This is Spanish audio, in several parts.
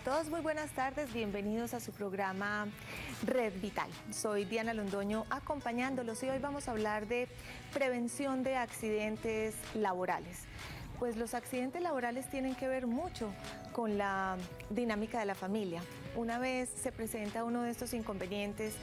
todos, muy buenas tardes, bienvenidos a su programa Red Vital. Soy Diana Londoño acompañándolos y hoy vamos a hablar de prevención de accidentes laborales. Pues los accidentes laborales tienen que ver mucho con la dinámica de la familia. Una vez se presenta uno de estos inconvenientes,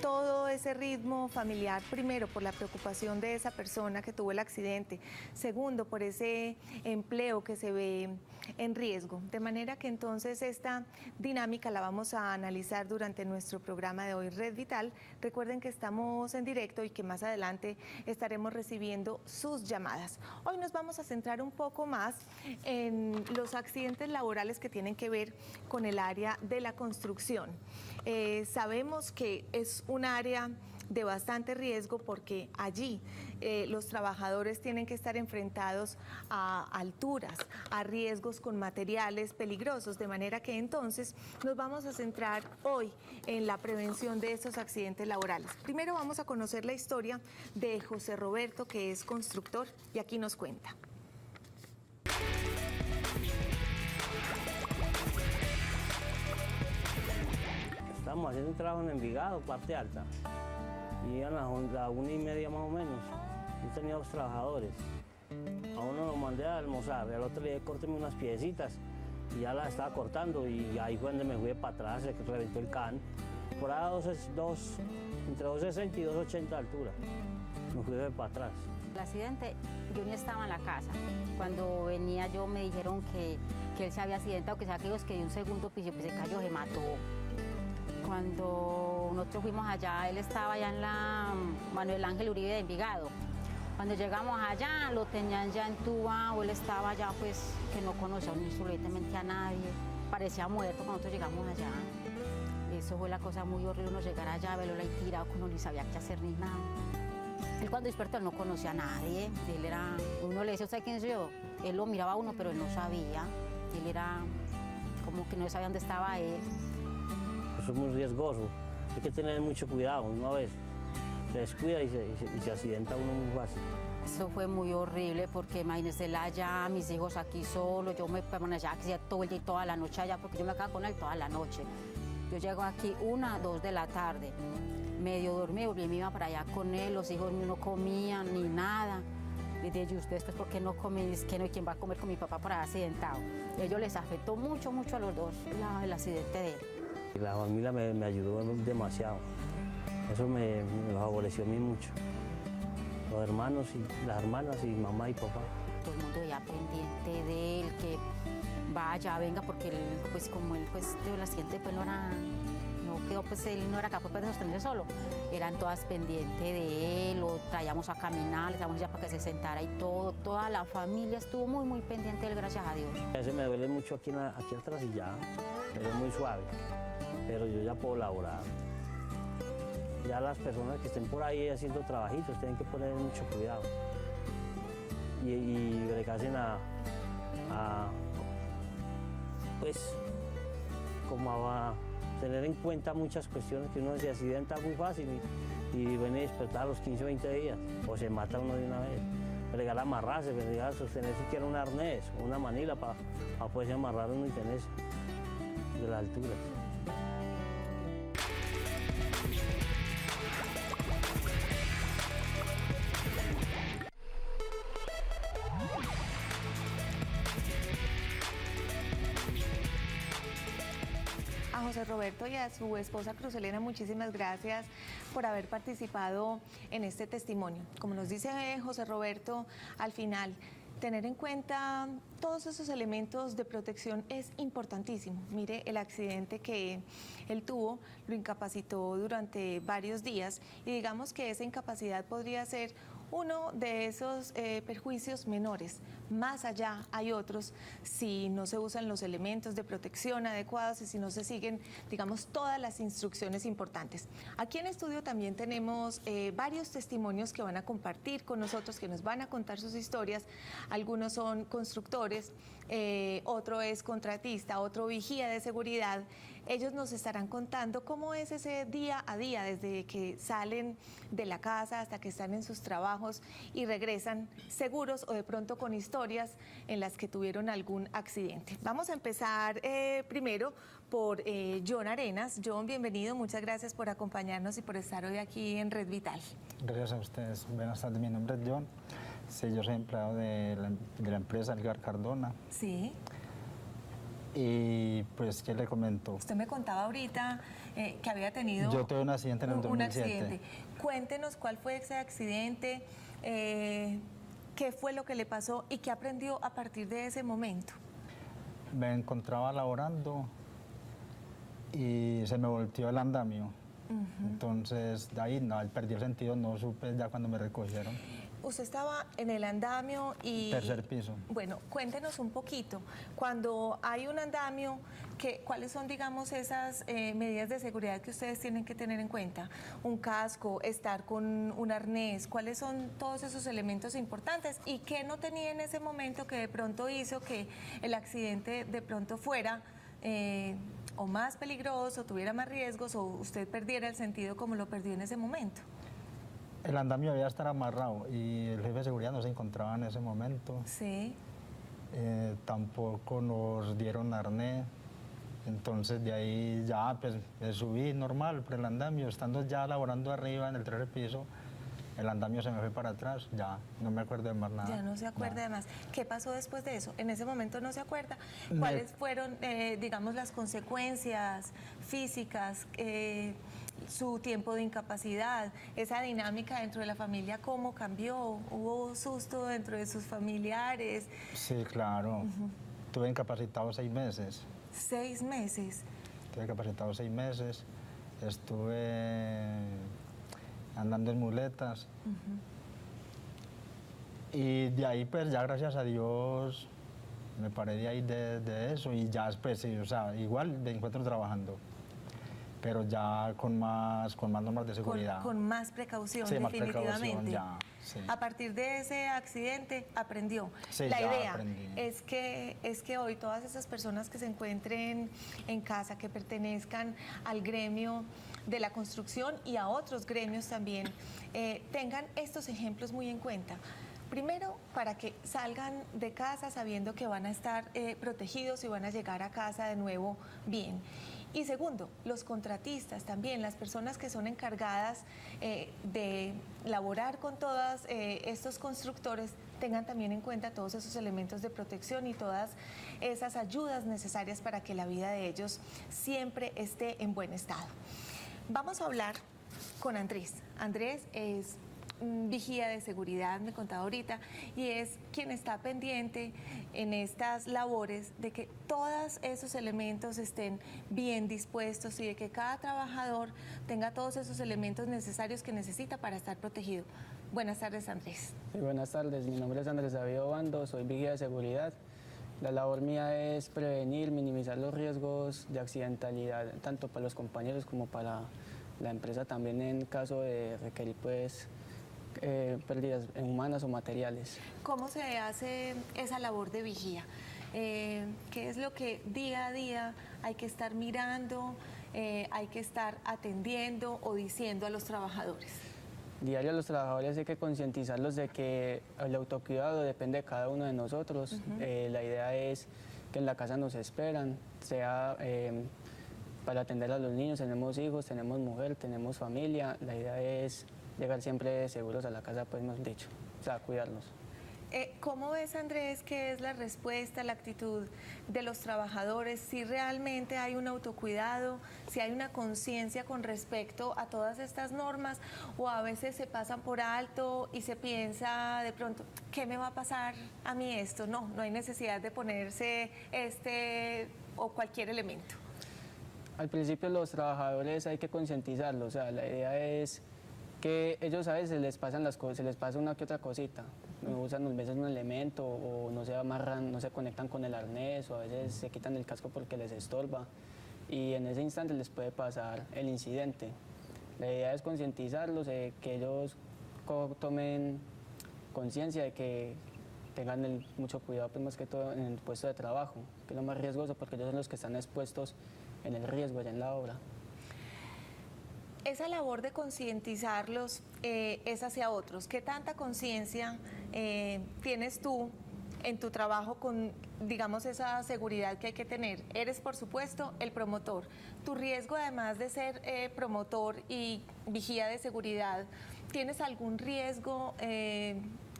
todo ese ritmo familiar, primero por la preocupación de esa persona que tuvo el accidente, segundo por ese empleo que se ve en riesgo. De manera que entonces esta dinámica la vamos a analizar durante nuestro programa de hoy, Red Vital. Recuerden que estamos en directo y que más adelante estaremos recibiendo sus llamadas. Hoy nos vamos a centrar un poco más en los accidentes laborales que tienen que ver con el área de la construcción. Sabemos que es un área de bastante riesgo porque allí los trabajadores tienen que estar enfrentados a alturas, a riesgos con materiales peligrosos, de manera que entonces nos vamos a centrar hoy en la prevención de estos accidentes laborales. Primero vamos a conocer la historia de José Roberto, que es constructor, y aquí nos cuenta. Estamos haciendo un trabajo en Envigado, parte alta, y a las 1:30 más o menos. Yo tenía 2 trabajadores. A uno lo mandé a almorzar, al otro le dije, córteme unas piecitas, y ya las estaba cortando, y ahí fue donde me fui para atrás, se reventó el can. Por ahí entre 260 y 280 de altura, me fui para atrás. El accidente, yo ni estaba en la casa. Cuando venía yo me dijeron que él se había accidentado, que aquellos que de un segundo piso pues se cayó, se mató. Cuando nosotros fuimos allá, él estaba allá en la Manuel Ángel Uribe de Envigado. Cuando llegamos allá, lo tenían ya entubado, él estaba allá pues que no conocía absolutamente a nadie, parecía muerto cuando nosotros llegamos allá. Eso fue la cosa muy horrible, uno llegar allá, verlo ahí tirado, que uno ni sabía qué hacer ni nada. Él cuando despertó él no conocía a nadie, él era, uno le decía, ¿usted quién soy yo? Él lo miraba a uno, pero él no sabía, él era como que no sabía dónde estaba él. Eso es muy riesgoso, hay que tener mucho cuidado, una vez se descuida y se accidenta uno muy fácil. Eso fue muy horrible porque imagínese él allá, mis hijos aquí solos, yo me permanecía aquí todo el día y toda la noche allá porque yo me quedaba con él toda la noche. Yo llego aquí 1, 2 de la tarde, medio dormido, y me iba para allá con él, los hijos no comían ni nada. Les dije, ¿y ustedes por qué no comen? Es que no, ¿quién va a comer con mi papá por ahí accidentado? Ellos les afectó mucho, mucho a los dos el accidente de él. La familia me ayudó demasiado, eso me favoreció a mí mucho. Los hermanos y las hermanas y mamá y papá. Todo el mundo ya pendiente de él, que vaya, venga, porque él, pues como él pues de la accidente pues no quedó, pues él no era capaz de sostenerse solo. Eran todas pendientes de él, lo traíamos a caminar, le traíamos ya para que se sentara y todo, toda la familia estuvo muy, muy pendiente de él, gracias a Dios. A veces me duele mucho aquí atrás y ya, pero es muy suave, pero yo ya puedo laborar. Ya las personas que estén por ahí haciendo trabajitos tienen que poner mucho cuidado y bregarse pues como a tener en cuenta muchas cuestiones, que uno se accidenta muy fácil y viene a despertar a los 15 o 20 días, o se mata uno de una vez. Bregar a amarrarse, bregar a sostener siquiera un arnés, una manila para poderse amarrar uno y tenerse de las alturas. A José Roberto y a su esposa Cruz Elena, muchísimas gracias por haber participado en este testimonio. Como nos dice José Roberto, al final, tener en cuenta todos esos elementos de protección es importantísimo. Mire, el accidente que él tuvo lo incapacitó durante varios días y digamos que esa incapacidad podría ser uno de esos perjuicios menores. Más allá hay otros si no se usan los elementos de protección adecuados y si no se siguen, digamos, todas las instrucciones importantes. Aquí en estudio también tenemos varios testimonios que van a compartir con nosotros, que nos van a contar sus historias. Algunos son constructores, otro es contratista, otro vigía de seguridad. Ellos nos estarán contando cómo es ese día a día, desde que salen de la casa hasta que están en sus trabajos y regresan seguros o de pronto con historias en las que tuvieron algún accidente. Vamos a empezar primero por John Arenas. John, bienvenido, muchas gracias por acompañarnos y por estar hoy aquí en Red Vital. Gracias a ustedes. Buenas tardes, mi nombre es John. Sí, yo soy empleado de la empresa Edgar Cardona. Sí. Y pues, ¿qué le comento? Usted me contaba ahorita que había tenido... Yo tuve un accidente en el 2007. Un accidente. Cuéntenos cuál fue ese accidente, qué fue lo que le pasó y qué aprendió a partir de ese momento. Me encontraba laborando y se me volteó el andamio. Entonces, de ahí perdí el sentido, no supe ya cuando me recogieron. Usted estaba en el andamio y... Tercer piso. Bueno, cuéntenos un poquito. Cuando hay un andamio, ¿cuáles son, digamos, esas medidas de seguridad que ustedes tienen que tener en cuenta? Un casco, estar con un arnés, ¿cuáles son todos esos elementos importantes? ¿Y qué no tenía en ese momento que de pronto hizo que el accidente de pronto fuera o más peligroso, tuviera más riesgos o usted perdiera el sentido como lo perdió en ese momento? El andamio debía estar amarrado y el jefe de seguridad no se encontraba en ese momento. Sí. Tampoco nos dieron arnés. Entonces de ahí ya pues me subí normal por el andamio, estando ya laborando arriba en el tercer piso, el andamio se me fue para atrás, ya no me acuerdo de más nada. Ya no se acuerda de más. ¿Qué pasó después de eso? En ese momento no se acuerda. ¿Cuáles fueron, digamos, las consecuencias físicas, su tiempo de incapacidad, esa dinámica dentro de la familia, cómo cambió? ¿Hubo susto dentro de sus familiares? Sí, claro. Estuve incapacitado 6 meses. 6 meses. Estuve incapacitado 6 meses. Estuve andando en muletas. Y de ahí, pues, ya gracias a Dios, me paré de ahí de eso y ya después, sí, o sea, igual me encuentro trabajando, pero ya con más normas de seguridad. Con más precaución, sí, definitivamente. Más precaución, ya, sí. A partir de ese accidente aprendió. Sí, la ya idea aprendí. es que hoy todas esas personas que se encuentren en casa, que pertenezcan al gremio de la construcción y a otros gremios también, tengan estos ejemplos muy en cuenta. Primero, para que salgan de casa sabiendo que van a estar protegidos y van a llegar a casa de nuevo bien. Y segundo, los contratistas también, las personas que son encargadas de laborar con todos estos constructores, tengan también en cuenta todos esos elementos de protección y todas esas ayudas necesarias para que la vida de ellos siempre esté en buen estado. Vamos a hablar con Andrés. Andrés es vigía de seguridad, me contaba ahorita, y es quien está pendiente en estas labores de que todos esos elementos estén bien dispuestos y de que cada trabajador tenga todos esos elementos necesarios que necesita para estar protegido. Buenas tardes, Andrés. Sí, buenas tardes, mi nombre es Andrés David Obando, soy vigía de seguridad. La labor mía es prevenir, minimizar los riesgos de accidentalidad, tanto para los compañeros como para la empresa también en caso de requerir pues pérdidas humanas o materiales. ¿Cómo se hace esa labor de vigía? ¿Qué es lo que día a día hay que estar mirando, hay que estar atendiendo o diciendo a los trabajadores? Diario a los trabajadores hay que concientizarlos de que el autocuidado depende de cada uno de nosotros. La idea es que en la casa nos esperan, sea para atender a los niños, tenemos hijos, tenemos mujer, tenemos familia. La idea es llegar siempre seguros a la casa, pues hemos dicho, o sea, cuidarnos. ¿Cómo ves, Andrés, qué es la respuesta, la actitud de los trabajadores? Si realmente hay un autocuidado, si hay una conciencia con respecto a todas estas normas, o a veces se pasan por alto y se piensa de pronto, ¿qué me va a pasar a mí esto? No hay necesidad de ponerse este o cualquier elemento. Al principio los trabajadores hay que concientizarlos, o sea, la idea es que ellos a veces les pasan las cosas, se les pasa una que otra cosita, no usan a veces un elemento o no se amarran, no se conectan con el arnés o a veces se quitan el casco porque les estorba y en ese instante les puede pasar el incidente. La idea es concientizarlos, que ellos tomen conciencia de que tengan mucho cuidado, pues más que todo en el puesto de trabajo, que es lo más riesgoso porque ellos son los que están expuestos en el riesgo allá en la obra. Esa labor de concientizarlos es hacia otros. ¿Qué tanta conciencia tienes tú en tu trabajo con, digamos, esa seguridad que hay que tener? Eres, por supuesto, el promotor. Tu riesgo, además de ser promotor y vigía de seguridad, ¿tienes algún riesgo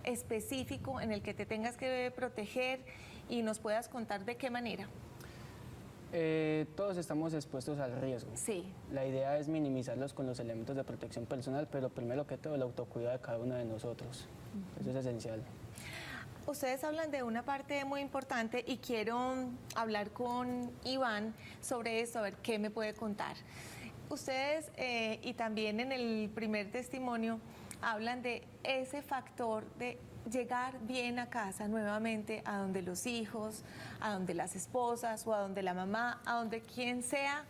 específico en el que te tengas que proteger y nos puedas contar de qué manera? Todos estamos expuestos al riesgo. Sí. La idea es minimizarlos con los elementos de protección personal, pero primero que todo el autocuidado de cada uno de nosotros. Eso es esencial. Ustedes hablan de una parte muy importante y quiero hablar con Iván sobre esto, a ver qué me puede contar. Ustedes, y también en el primer testimonio, hablan de ese factor de llegar bien a casa nuevamente, a donde los hijos, a donde las esposas o a donde la mamá, a donde quien sea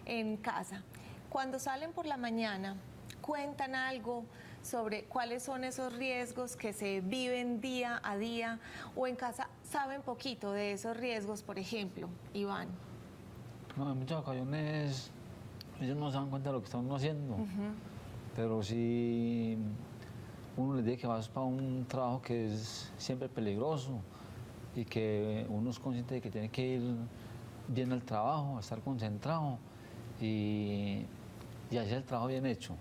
en casa. Cuando salen por la mañana, cuentan algo sobre cuáles son esos riesgos que se viven día a día, o en casa saben poquito de esos riesgos, por ejemplo, Iván. No, en muchas ocasiones ellos no se dan cuenta de lo que están haciendo, pero si uno les dice que vas para un trabajo que es siempre peligroso y que uno es consciente de que tiene que ir bien al trabajo, estar concentrado y hacer el trabajo bien hecho.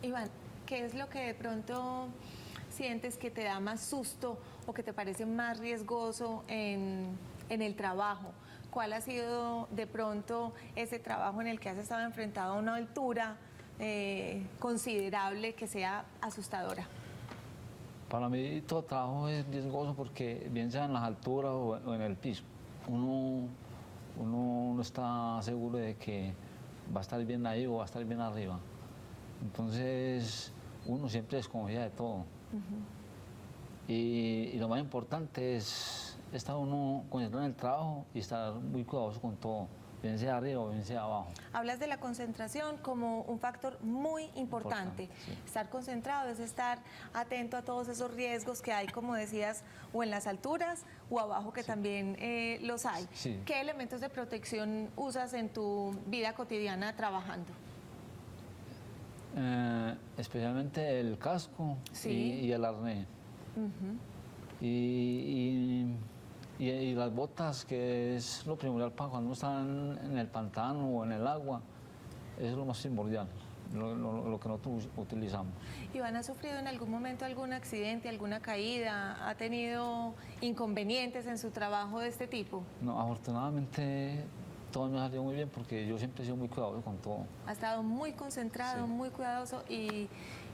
Iván, ¿qué es lo que de pronto sientes que te da más susto o que te parece más riesgoso en el trabajo? ¿Cuál ha sido de pronto ese trabajo en el que has estado enfrentado a una altura considerable que sea asustadora? Para mí todo trabajo es riesgoso porque bien sea en las alturas o en el piso, uno no está seguro de que va a estar bien ahí o va a estar bien arriba. Entonces uno siempre desconfía de todo. Y lo más importante es estar uno concentrado en el trabajo y estar muy cuidadoso con todo, bien sea arriba o bien sea abajo. Hablas de la concentración como un factor muy importante. Sí. Estar concentrado es estar atento a todos esos riesgos que hay, como decías, o en las alturas o abajo, que también los hay. Sí. ¿Qué elementos de protección usas en tu vida cotidiana trabajando? Especialmente el casco Sí. y el arnés. Y las botas, que es lo primordial para cuando uno está en el pantano o en el agua, eso es lo más primordial, lo que nosotros utilizamos. Iván, ¿ha sufrido en algún momento algún accidente, alguna caída? ¿Ha tenido inconvenientes en su trabajo de este tipo? No, afortunadamente todo me ha salido muy bien porque yo siempre he sido muy cuidadoso con todo. Ha estado muy concentrado, Sí. muy cuidadoso y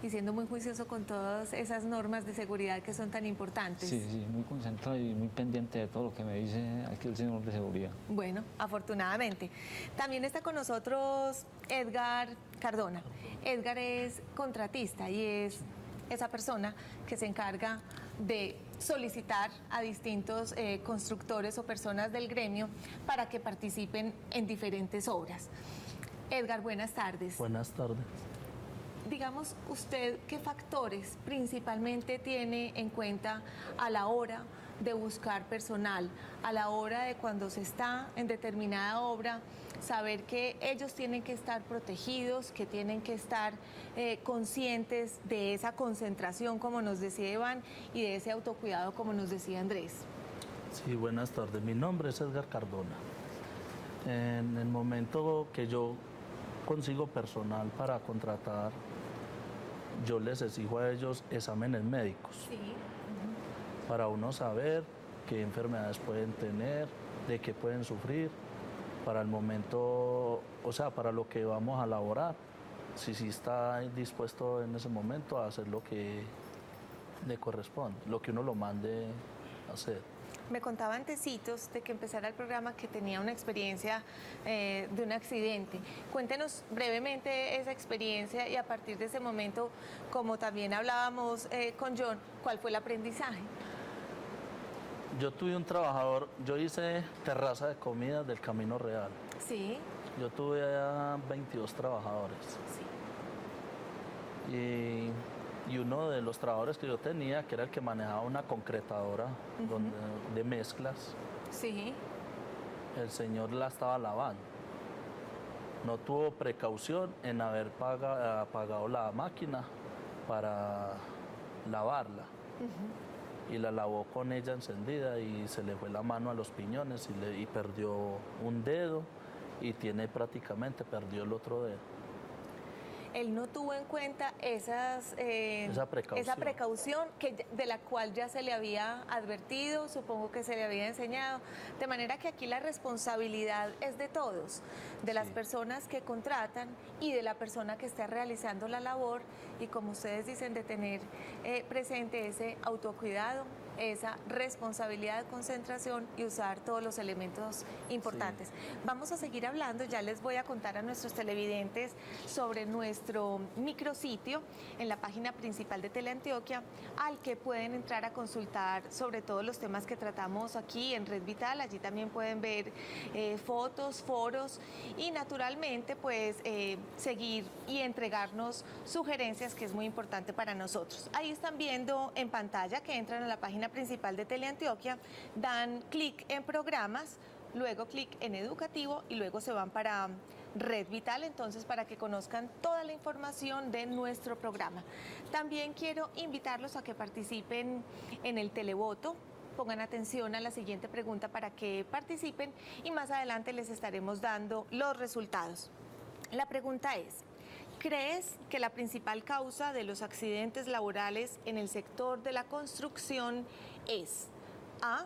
siendo muy juicioso con todas esas normas de seguridad que son tan importantes. Sí, muy concentrado y muy pendiente de todo lo que me dice aquí el señor de seguridad. Bueno, afortunadamente. También está con nosotros Edgar Cardona. Edgar es contratista y es esa persona que se encarga de solicitar a distintos constructores o personas del gremio para que participen en diferentes obras. Edgar, buenas tardes. Buenas tardes. Digamos, usted, ¿qué factores principalmente tiene en cuenta a la hora de buscar personal, a la hora de cuando se está en determinada obra, saber que ellos tienen que estar protegidos, que tienen que estar conscientes de esa concentración, como nos decía Iván, y de ese autocuidado, como nos decía Andrés? Sí, buenas tardes. Mi nombre es Edgar Cardona. En el momento que yo consigo personal para contratar, yo les exijo a ellos exámenes médicos Sí. para uno saber qué enfermedades pueden tener, de qué pueden sufrir, para el momento, o sea, para lo que vamos a elaborar, si está dispuesto en ese momento a hacer lo que le corresponde, lo que uno lo mande a hacer. Me contaba antecitos de que empezara el programa que tenía una experiencia de un accidente. Cuéntenos brevemente esa experiencia y a partir de ese momento, como también hablábamos con John, ¿cuál fue el aprendizaje? Yo tuve un trabajador, yo hice terraza de comida del Camino Real. Sí, Yo tuve allá 22 trabajadores. sí. Y uno de los trabajadores que yo tenía, que era el que manejaba una concretadora de mezclas, Sí, el señor la estaba lavando. No tuvo precaución en haber apagado la máquina para lavarla. Y la lavó con ella encendida y se le fue la mano a los piñones y perdió un dedo y prácticamente perdió el otro dedo. Él no tuvo en cuenta esa precaución de la cual ya se le había advertido, supongo que se le había enseñado, de manera que aquí la responsabilidad es de todos, de las personas que contratan y de la persona que está realizando la labor, y como ustedes dicen, de tener presente ese autocuidado, esa responsabilidad, concentración y usar todos los elementos importantes. Sí. Vamos a seguir hablando, ya les voy a contar a nuestros televidentes sobre nuestro micrositio en la página principal de Teleantioquia, al que pueden entrar a consultar sobre todos los temas que tratamos aquí en Red Vital. Allí también pueden ver fotos, foros y naturalmente pues seguir y entregarnos sugerencias, que es muy importante para nosotros. Ahí están viendo en pantalla que entran a la página principal de Teleantioquia, dan clic en programas, luego clic en educativo y luego se van para Red Vital, entonces para que conozcan toda la información de nuestro programa. También quiero invitarlos a que participen en el televoto. Pongan atención a la siguiente pregunta para que participen y más adelante les estaremos dando los resultados. La pregunta es: ¿crees que la principal causa de los accidentes laborales en el sector de la construcción es A,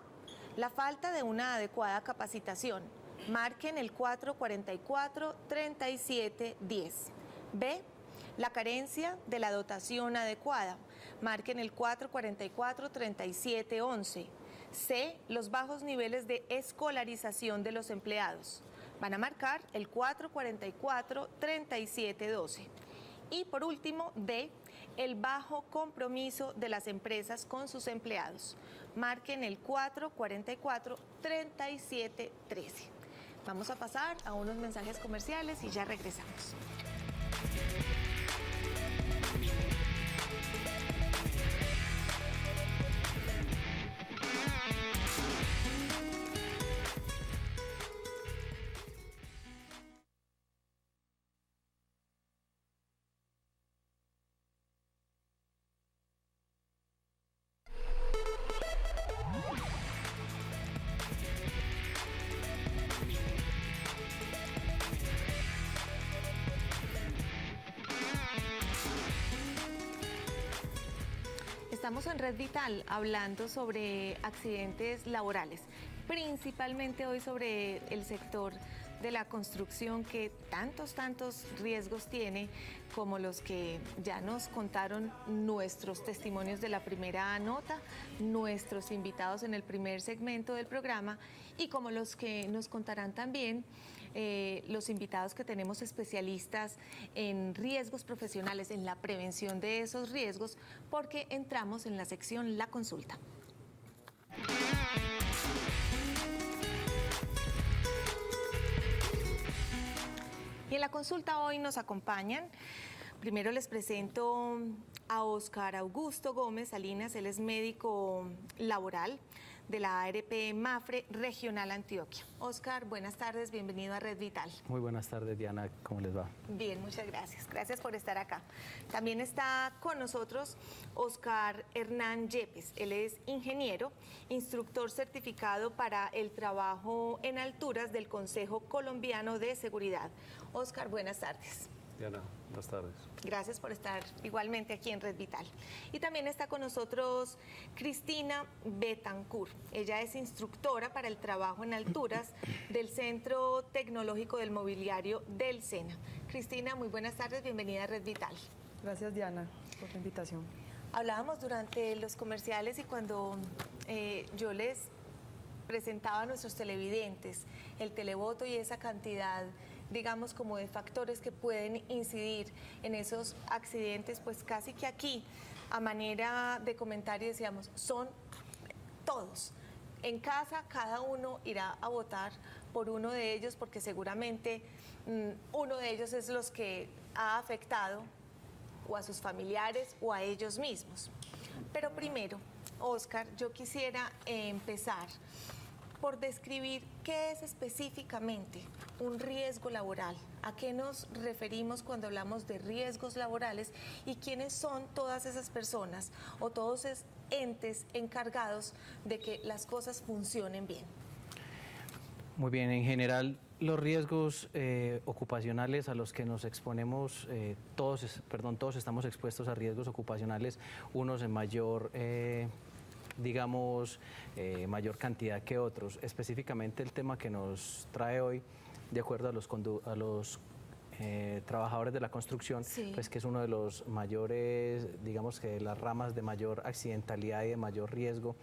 la falta de una adecuada capacitación? Marquen el 444-3710. B, la carencia de la dotación adecuada. Marquen el 444-3711. C, los bajos niveles de escolarización de los empleados. Van a marcar el 444-3712. Y por último, D, el bajo compromiso de las empresas con sus empleados. Marquen el 444-3713. Vamos a pasar a unos mensajes comerciales y ya regresamos. Estamos en Red Vital hablando sobre accidentes laborales, principalmente hoy sobre el sector de la construcción, que tantos riesgos tiene, como los que ya nos contaron nuestros testimonios de la primera nota, nuestros invitados en el primer segmento del programa, y como los que nos contarán también los invitados que tenemos, especialistas en riesgos profesionales, en la prevención de esos riesgos, porque entramos en la sección La Consulta. Y en la consulta hoy nos acompañan, primero les presento a Óscar Augusto Gómez Salinas. Él es médico laboral de la ARP Mafre Regional Antioquia. Óscar, buenas tardes, bienvenido a Red Vital. Muy buenas tardes, Diana, ¿cómo les va? Bien, muchas gracias. Gracias por estar acá. También está con nosotros Óscar Hernán Yepes. Él es ingeniero, instructor certificado para el trabajo en alturas del Consejo Colombiano de Seguridad. Óscar, buenas tardes. Diana, buenas tardes. Gracias por estar igualmente aquí en Red Vital. Y también está con nosotros Cristina Betancourt. Ella es instructora para el trabajo en alturas del Centro Tecnológico del Mobiliario del SENA. Cristina, muy buenas tardes, bienvenida a Red Vital. Gracias, Diana, por la invitación. Hablábamos durante los comerciales y cuando yo les presentaba a nuestros televidentes el televoto y esa cantidad, digamos, como de factores que pueden incidir en esos accidentes, pues casi que aquí, a manera de comentario, decíamos, son todos. En casa cada uno irá a votar por uno de ellos, porque seguramente uno de ellos es los que ha afectado o a sus familiares o a ellos mismos. Pero primero, Óscar, yo quisiera empezar por describir qué es específicamente un riesgo laboral, a qué nos referimos cuando hablamos de riesgos laborales y quiénes son todas esas personas o todos esos entes encargados de que las cosas funcionen bien. Muy bien, en general los riesgos ocupacionales a los que nos exponemos, todos estamos expuestos a riesgos ocupacionales, unos en mayor mayor cantidad que otros. Específicamente el tema que nos trae hoy, de acuerdo a los trabajadores de la construcción, Sí. pues que es uno de los mayores, digamos que las ramas de mayor accidentalidad y de mayor riesgo.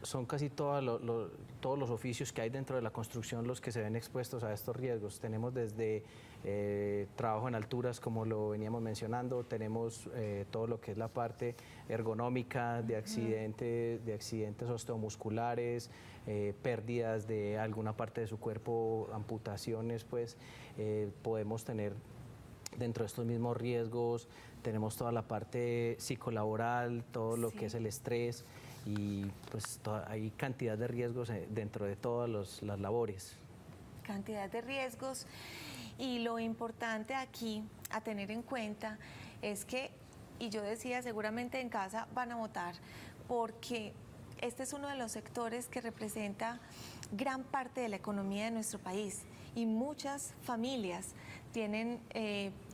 Son casi todos los oficios que hay dentro de la construcción los que se ven expuestos a estos riesgos. Tenemos desde trabajo en alturas, como lo veníamos mencionando, tenemos todo lo que es la parte ergonómica de accidentes osteomusculares, pérdidas de alguna parte de su cuerpo, amputaciones, pues podemos tener dentro de estos mismos riesgos, tenemos toda la parte psicolaboral, todo lo que es el estrés, y pues hay cantidad de riesgos dentro de todas las labores. Cantidad de riesgos, y lo importante aquí a tener en cuenta es que, y yo decía, seguramente en casa van a votar, porque este es uno de los sectores que representa gran parte de la economía de nuestro país y muchas familias tienen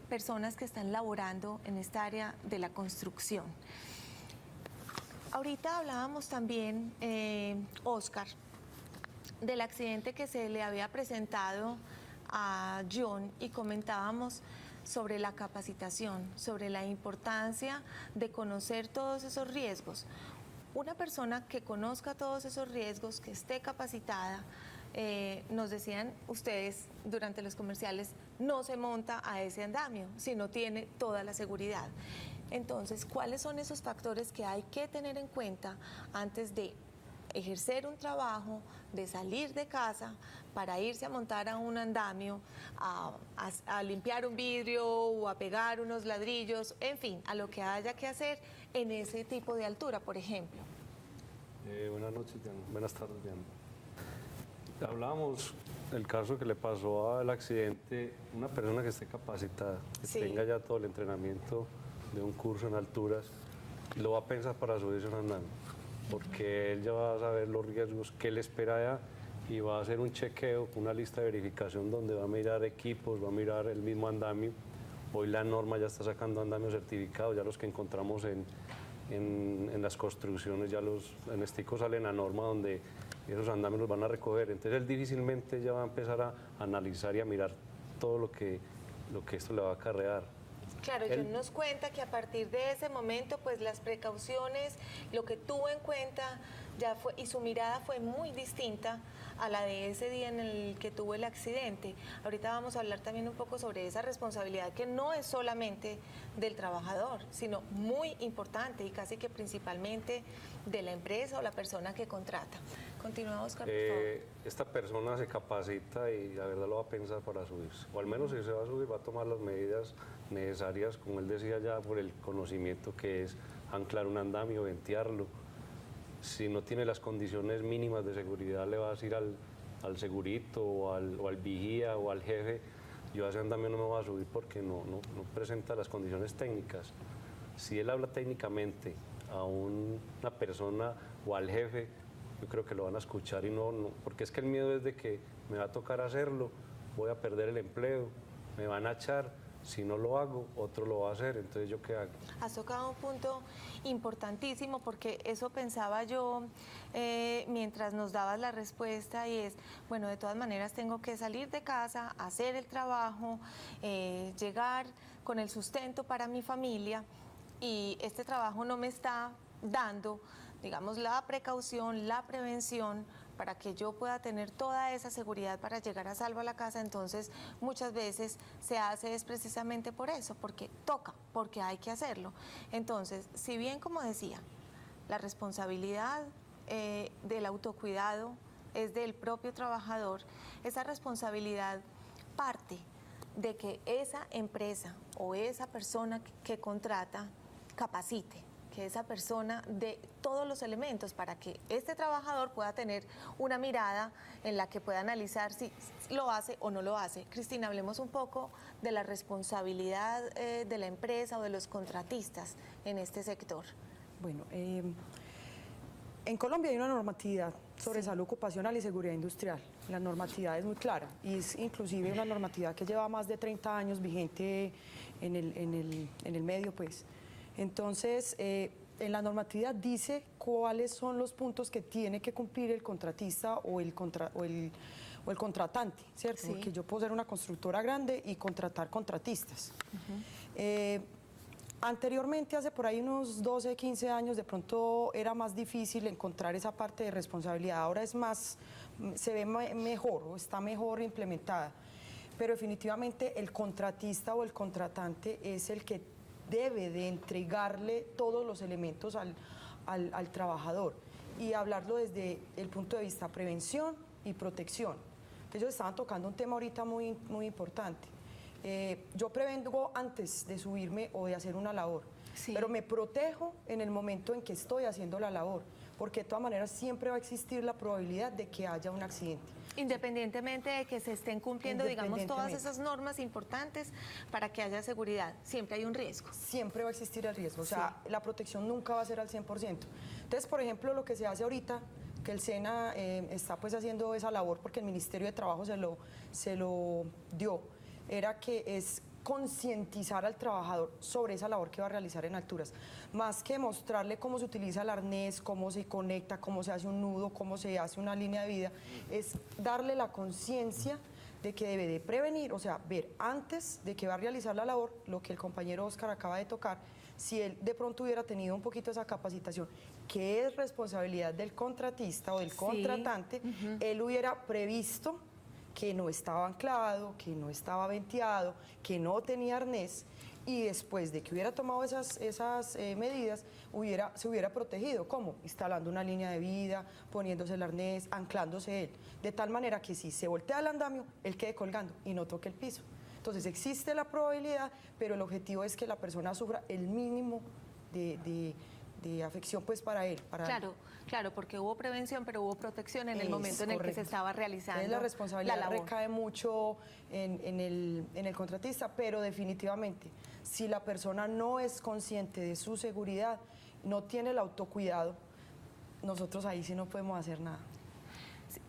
personas que están laborando en esta área de la construcción. Ahorita hablábamos también, Oscar, del accidente que se le había presentado a John, y comentábamos sobre la capacitación, sobre la importancia de conocer todos esos riesgos. Una persona que conozca todos esos riesgos, que esté capacitada, nos decían ustedes durante los comerciales, no se monta a ese andamio si no tiene toda la seguridad. Entonces, ¿cuáles son esos factores que hay que tener en cuenta antes de ejercer un trabajo, de salir de casa para irse a montar a un andamio, a limpiar un vidrio o a pegar unos ladrillos, en fin, a lo que haya que hacer en ese tipo de altura, por ejemplo? Buenas noches, Diana. Buenas tardes, Diana. Hablábamos del caso que le pasó al accidente, una persona que esté capacitada, que Sí. tenga ya todo el entrenamiento de un curso en alturas, lo va a pensar para subirse a un andamio, porque él ya va a saber los riesgos que le espera allá y va a hacer un chequeo, una lista de verificación donde va a mirar equipos, va a mirar el mismo andamio. Hoy la norma ya está sacando andamios certificados, ya los que encontramos en las construcciones, ya en Estico sale la norma donde esos andamios los van a recoger. Entonces él difícilmente ya va a empezar a analizar y a mirar todo lo que esto le va a acarrear. Claro, John nos cuenta que a partir de ese momento, pues las precauciones, lo que tuvo en cuenta ya fue, y su mirada fue muy distinta a la de ese día en el que tuvo el accidente. Ahorita vamos a hablar también un poco sobre esa responsabilidad que no es solamente del trabajador, sino muy importante y casi que principalmente de la empresa o la persona que contrata. Continúa, Oscar, por favor. Esta persona se capacita y la verdad lo va a pensar para subirse, o al menos si se va a subir va a tomar las medidas necesarias, como él decía ya, por el conocimiento que es anclar un andamio, ventearlo. Si no tiene las condiciones mínimas de seguridad, le va a decir al segurito o al vigía o al jefe, yo a ese andamio no me voy a subir porque no presenta las condiciones técnicas. Si él habla técnicamente a una persona o al jefe, yo creo que lo van a escuchar y no, porque es que el miedo es de que me va a tocar hacerlo, voy a perder el empleo, me van a echar, si no lo hago, otro lo va a hacer, entonces ¿yo qué hago? Has tocado un punto importantísimo, porque eso pensaba yo mientras nos dabas la respuesta, y es, bueno, de todas maneras tengo que salir de casa, hacer el trabajo, llegar con el sustento para mi familia, y este trabajo no me está dando, digamos, la precaución, la prevención para que yo pueda tener toda esa seguridad para llegar a salvo a la casa. Entonces muchas veces se hace es precisamente por eso, porque toca, porque hay que hacerlo. Entonces, si bien, como decía, la responsabilidad del autocuidado es del propio trabajador, esa responsabilidad parte de que esa empresa o esa persona que contrata capacite, que esa persona dé todos los elementos para que este trabajador pueda tener una mirada en la que pueda analizar si lo hace o no lo hace. Cristina, hablemos un poco de la responsabilidad de la empresa o de los contratistas en este sector. Bueno, en Colombia hay una normatividad sobre salud ocupacional y seguridad industrial. La normatividad es muy clara y es inclusive una normatividad que lleva más de 30 años vigente en el medio, pues. Entonces, en la normatividad dice cuáles son los puntos que tiene que cumplir el contratista o el contratante, ¿cierto? Sí. Porque yo puedo ser una constructora grande y contratar contratistas. Anteriormente, hace por ahí unos 12, 15 años, de pronto era más difícil encontrar esa parte de responsabilidad. Ahora es más, se ve mejor o está mejor implementada. Pero definitivamente el contratista o el contratante es el que debe de entregarle todos los elementos al trabajador y hablarlo desde el punto de vista prevención y protección. Ellos estaban tocando un tema ahorita muy, muy importante. Yo prevengo antes de subirme o de hacer una labor, Sí. pero me protejo en el momento en que estoy haciendo la labor, porque de todas maneras siempre va a existir la probabilidad de que haya un accidente. Independientemente de que se estén cumpliendo, digamos, todas Independientemente. esas normas importantes para que haya seguridad, siempre hay un riesgo. Siempre va a existir el riesgo, o sea, la protección nunca va a ser al 100%. Entonces, por ejemplo, lo que se hace ahorita, que el SENA está pues haciendo esa labor porque el Ministerio de Trabajo se lo dio, era que es concientizar al trabajador sobre esa labor que va a realizar en alturas, más que mostrarle cómo se utiliza el arnés, cómo se conecta, cómo se hace un nudo, cómo se hace una línea de vida, es darle la conciencia de que debe de prevenir, o sea, ver antes de que va a realizar la labor, lo que el compañero Oscar acaba de tocar, si él de pronto hubiera tenido un poquito esa capacitación, que es responsabilidad del contratista o del contratante, él hubiera previsto que no estaba anclado, que no estaba venteado, que no tenía arnés, y después de que hubiera tomado esas medidas, se hubiera protegido. ¿Cómo? Instalando una línea de vida, poniéndose el arnés, anclándose él, de tal manera que si se voltea el andamio, él quede colgando y no toque el piso. Entonces existe la probabilidad, pero el objetivo es que la persona sufra el mínimo de afección pues para él. Claro, porque hubo prevención, pero hubo protección en el momento en el que se estaba realizando la responsabilidad la labor. recae mucho en el contratista, pero definitivamente, si la persona no es consciente de su seguridad, no tiene el autocuidado, nosotros ahí sí no podemos hacer nada.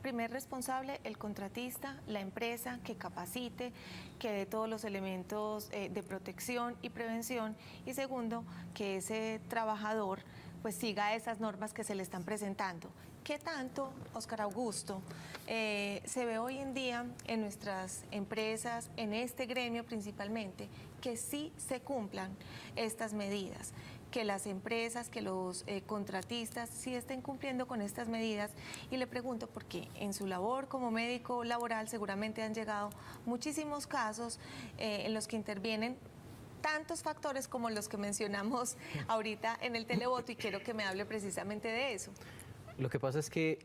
Primer responsable, el contratista, la empresa que capacite, que dé todos los elementos de protección y prevención. Y segundo, que ese trabajador pues siga esas normas que se le están presentando. ¿Qué tanto, Óscar Augusto, se ve hoy en día en nuestras empresas, en este gremio principalmente, que sí se cumplan estas medidas? Que las empresas, que los contratistas sí estén cumpliendo con estas medidas. Y le pregunto porque en su labor como médico laboral seguramente han llegado muchísimos casos en los que intervienen tantos factores como los que mencionamos ahorita en el televoto, y quiero que me hable precisamente de eso. Lo que pasa es que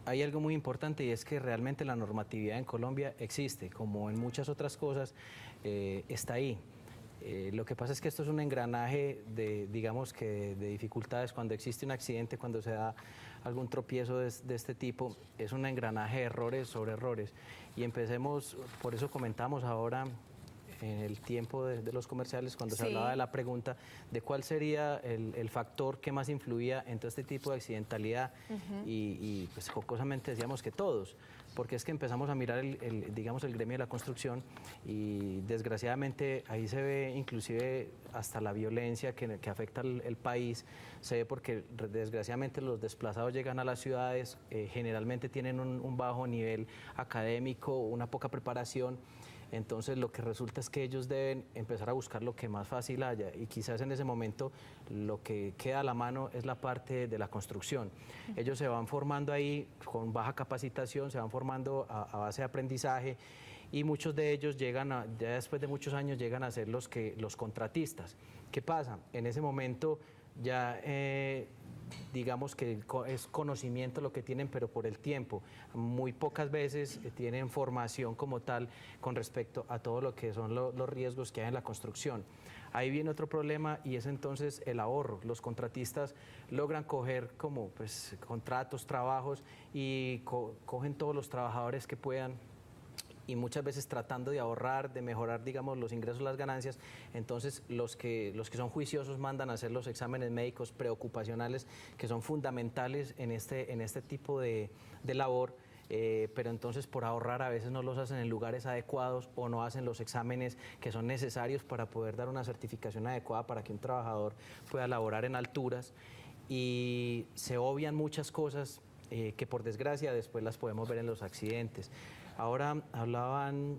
hay algo muy importante, y es que realmente la normatividad en Colombia existe, como en muchas otras cosas, está ahí. Lo que pasa es que esto es un engranaje de dificultades. Cuando existe un accidente, cuando se da algún tropiezo de este tipo, es un engranaje de errores sobre errores. Y empecemos, por eso comentamos ahora en el tiempo de los comerciales, cuando se hablaba de la pregunta de cuál sería el factor que más influía en todo este tipo de accidentalidad, y pues jocosamente decíamos que todos, porque es que empezamos a mirar el gremio de la construcción, y desgraciadamente ahí se ve inclusive hasta la violencia que afecta el país, se ve porque desgraciadamente los desplazados llegan a las ciudades, generalmente tienen un bajo nivel académico, una poca preparación. Entonces lo que resulta es que ellos deben empezar a buscar lo que más fácil haya, y quizás en ese momento lo que queda a la mano es la parte de la construcción. Ellos se van formando ahí con baja capacitación, se van formando a base de aprendizaje, y muchos de ellos ya después de muchos años llegan a ser los contratistas. ¿Qué pasa? En ese momento ya digamos que es conocimiento lo que tienen, pero por el tiempo. Muy pocas veces tienen formación como tal con respecto a todo lo que son los riesgos que hay en la construcción. Ahí viene otro problema y es entonces el ahorro. Los contratistas logran coger como pues, contratos, trabajos y cogen todos los trabajadores que puedan, y muchas veces tratando de ahorrar, de mejorar, digamos, los ingresos, las ganancias. Entonces, los que son juiciosos mandan a hacer los exámenes médicos preocupacionales, que son fundamentales en este tipo de labor, pero entonces por ahorrar a veces no los hacen en lugares adecuados o no hacen los exámenes que son necesarios para poder dar una certificación adecuada para que un trabajador pueda laborar en alturas, y se obvian muchas cosas que por desgracia después las podemos ver en los accidentes. Ahora hablaban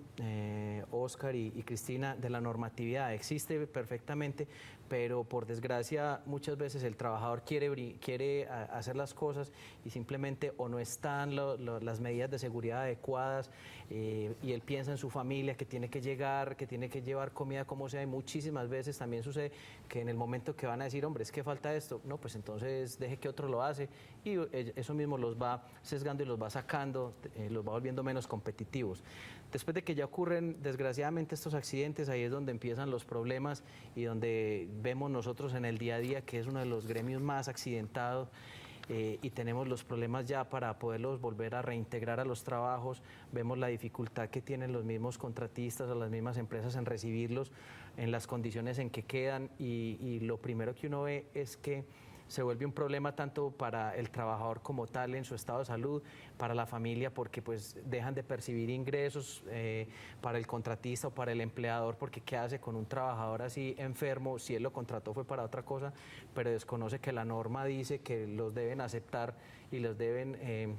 Óscar y Cristina de la normatividad. Existe perfectamente, pero por desgracia muchas veces el trabajador quiere hacer las cosas y simplemente o no están las medidas de seguridad adecuadas, y él piensa en su familia, que tiene que llegar, que tiene que llevar comida como sea, y muchísimas veces también sucede que en el momento que van a decir, hombre, es que falta esto, no, pues entonces deje que otro lo hace, y eso mismo los va sesgando y los va sacando, los va volviendo menos competitivos. Después de que ya ocurren desgraciadamente estos accidentes, ahí es donde empiezan los problemas y donde vemos nosotros en el día a día que es uno de los gremios más accidentados, y tenemos los problemas ya para poderlos volver a reintegrar a los trabajos. Vemos la dificultad que tienen los mismos contratistas o las mismas empresas en recibirlos en las condiciones en que quedan, y lo primero que uno ve es que se vuelve un problema tanto para el trabajador como tal en su estado de salud, para la familia, porque pues dejan de percibir ingresos, para el contratista o para el empleador, porque qué hace con un trabajador así enfermo, si él lo contrató fue para otra cosa, pero desconoce que la norma dice que los deben aceptar y los deben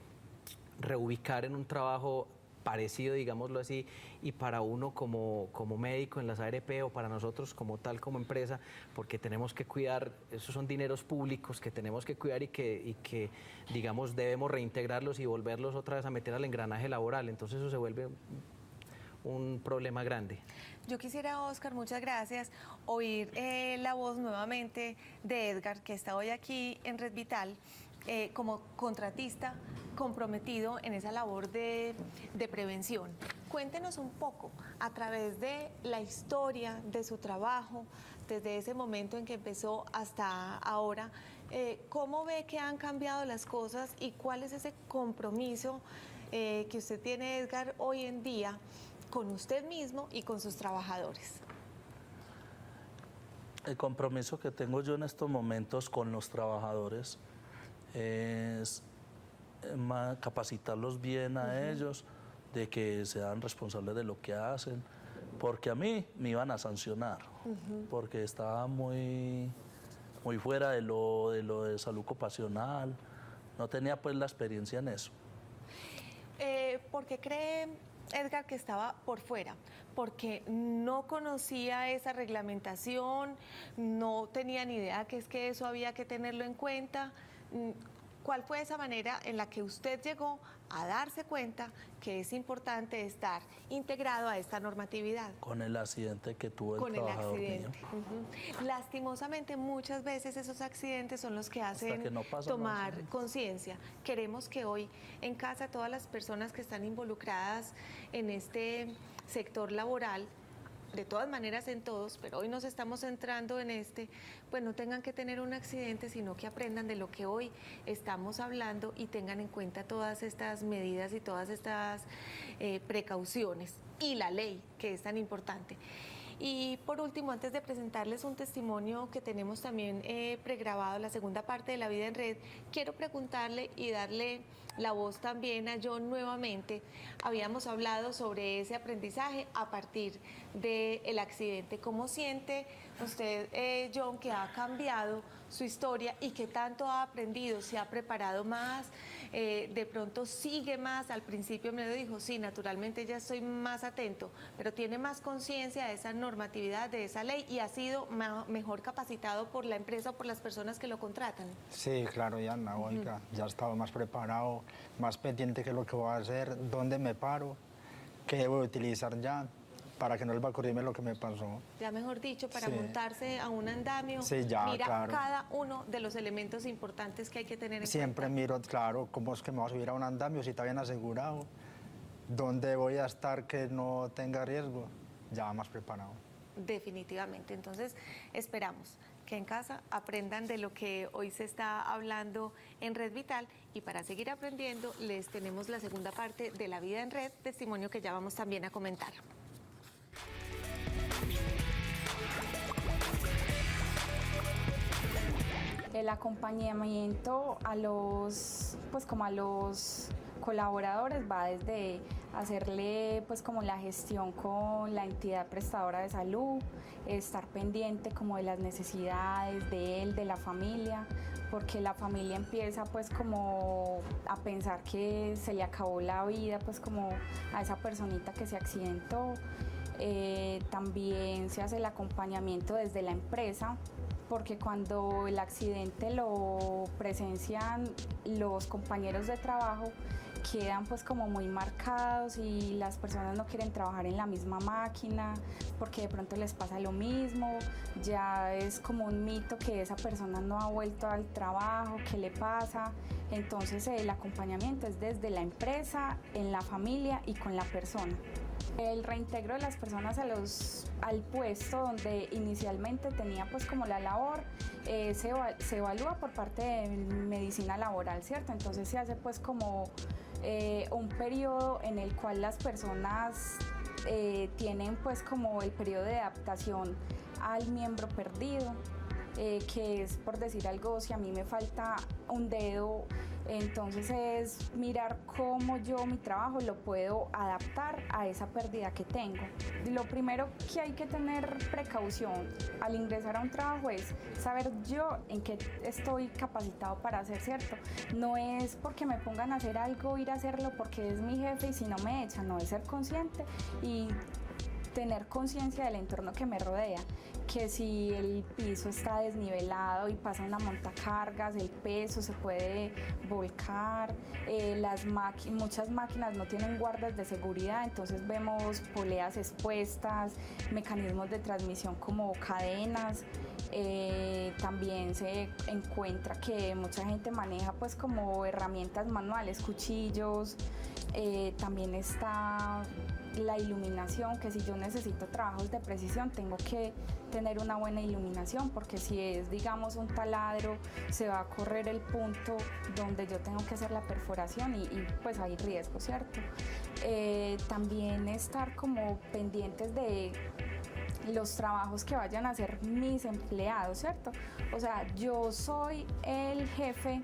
reubicar en un trabajo parecido, digámoslo así, y para uno como médico en las ARP, o para nosotros como tal, como empresa, porque tenemos que cuidar, esos son dineros públicos que tenemos que cuidar y que digamos, debemos reintegrarlos y volverlos otra vez a meter al engranaje laboral. Entonces eso se vuelve un problema grande. Yo quisiera, Óscar, muchas gracias, oír la voz nuevamente de Edgar, que está hoy aquí en Red Vital, como contratista comprometido en esa labor de prevención. Cuéntenos un poco, a través de la historia de su trabajo, desde ese momento en que empezó hasta ahora, ¿cómo ve que han cambiado las cosas y cuál es ese compromiso que usted tiene, Edgar, hoy en día con usted mismo y con sus trabajadores? El compromiso que tengo yo en estos momentos con los trabajadores es capacitarlos bien a ellos, de que sean responsables de lo que hacen, porque a mí me iban a sancionar, porque estaba muy fuera de lo de salud ocupacional, no tenía pues la experiencia en eso. ¿Por qué cree, Edgar, que estaba por fuera? Porque no conocía esa reglamentación, no tenía ni idea que es que eso había que tenerlo en cuenta. ¿Cuál fue esa manera en la que usted llegó a darse cuenta que es importante estar integrado a esta normatividad? Con el accidente que tuvo el trabajador mío. Lastimosamente, muchas veces esos accidentes son los que hacen que no pasan tomar conciencia. Queremos que hoy en casa todas las personas que están involucradas en este sector laboral, de todas maneras en todos, pero hoy nos estamos centrando en pues no tengan que tener un accidente, sino que aprendan de lo que hoy estamos hablando y tengan en cuenta todas estas medidas y todas estas precauciones y la ley, que es tan importante. Y por último, antes de presentarles un testimonio que tenemos también pregrabado, la segunda parte de La Vida en Red, quiero preguntarle y darle la voz también a John nuevamente. Habíamos hablado sobre ese aprendizaje a partir del accidente. ¿Cómo siente usted, John, que ha cambiado su historia y que tanto ha aprendido? ¿Se ha preparado más? ¿De pronto sigue más? Al principio me lo dijo, sí, naturalmente ya estoy más atento, pero tiene más conciencia de esa normatividad, de esa ley, y ha sido mejor capacitado por la empresa o por las personas que lo contratan. Sí, claro, Diana, oiga, ya he estado más preparado, más pendiente que lo que voy a hacer, dónde me paro, qué debo utilizar ya, para que no les va a ocurrirme lo que me pasó. Ya mejor dicho, para Sí. montarse a un andamio, Sí, ya, mira claro. cada uno de los elementos importantes que hay que tener en Siempre cuenta. miro, claro, cómo es que me voy a subir a un andamio, si está bien asegurado, dónde voy a estar que no tenga riesgo, ya más preparado. Definitivamente. Entonces, esperamos que en casa aprendan de lo que hoy se está hablando en Red Vital, y para seguir aprendiendo les tenemos la segunda parte de La Vida en Red, testimonio que ya vamos también a comentar. El acompañamiento a los, pues como a los colaboradores va desde hacerle pues como la gestión con la entidad prestadora de salud, estar pendiente como de las necesidades de él, de la familia, porque la familia empieza pues como a pensar que se le acabó la vida pues como a esa personita que se accidentó. También se hace el acompañamiento desde la empresa, porque cuando el accidente lo presencian los compañeros de trabajo, quedan pues como muy marcados y las personas no quieren trabajar en la misma máquina porque de pronto les pasa lo mismo, ya es como un mito que esa persona no ha vuelto al trabajo, ¿qué le pasa? Entonces el acompañamiento es desde la empresa, en la familia y con la persona. El reintegro de las personas al puesto donde inicialmente tenía pues como la labor se evalúa por parte de medicina laboral, ¿cierto? Entonces se hace pues como un periodo en el cual las personas tienen pues como el periodo de adaptación al miembro perdido, que es por decir algo, si a mí me falta un dedo, entonces es mirar cómo yo mi trabajo lo puedo adaptar a esa pérdida que tengo. Lo primero que hay que tener precaución al ingresar a un trabajo es saber yo en qué estoy capacitado para hacer, ¿cierto? No es porque me pongan a hacer algo, ir a hacerlo porque es mi jefe y si no me echan, no, es ser consciente y tener conciencia del entorno que me rodea, que si el piso está desnivelado y pasa una montacargas, el peso se puede volcar, muchas máquinas no tienen guardas de seguridad, entonces vemos poleas expuestas, mecanismos de transmisión como cadenas. También se encuentra que mucha gente maneja pues como herramientas manuales, cuchillos, también está la iluminación, que si yo necesito trabajos de precisión tengo que tener una buena iluminación, porque si es digamos un taladro se va a correr el punto donde yo tengo que hacer la perforación y pues hay riesgo, ¿cierto? También estar como pendientes de los trabajos que vayan a hacer mis empleados, ¿cierto? O sea, yo soy el jefe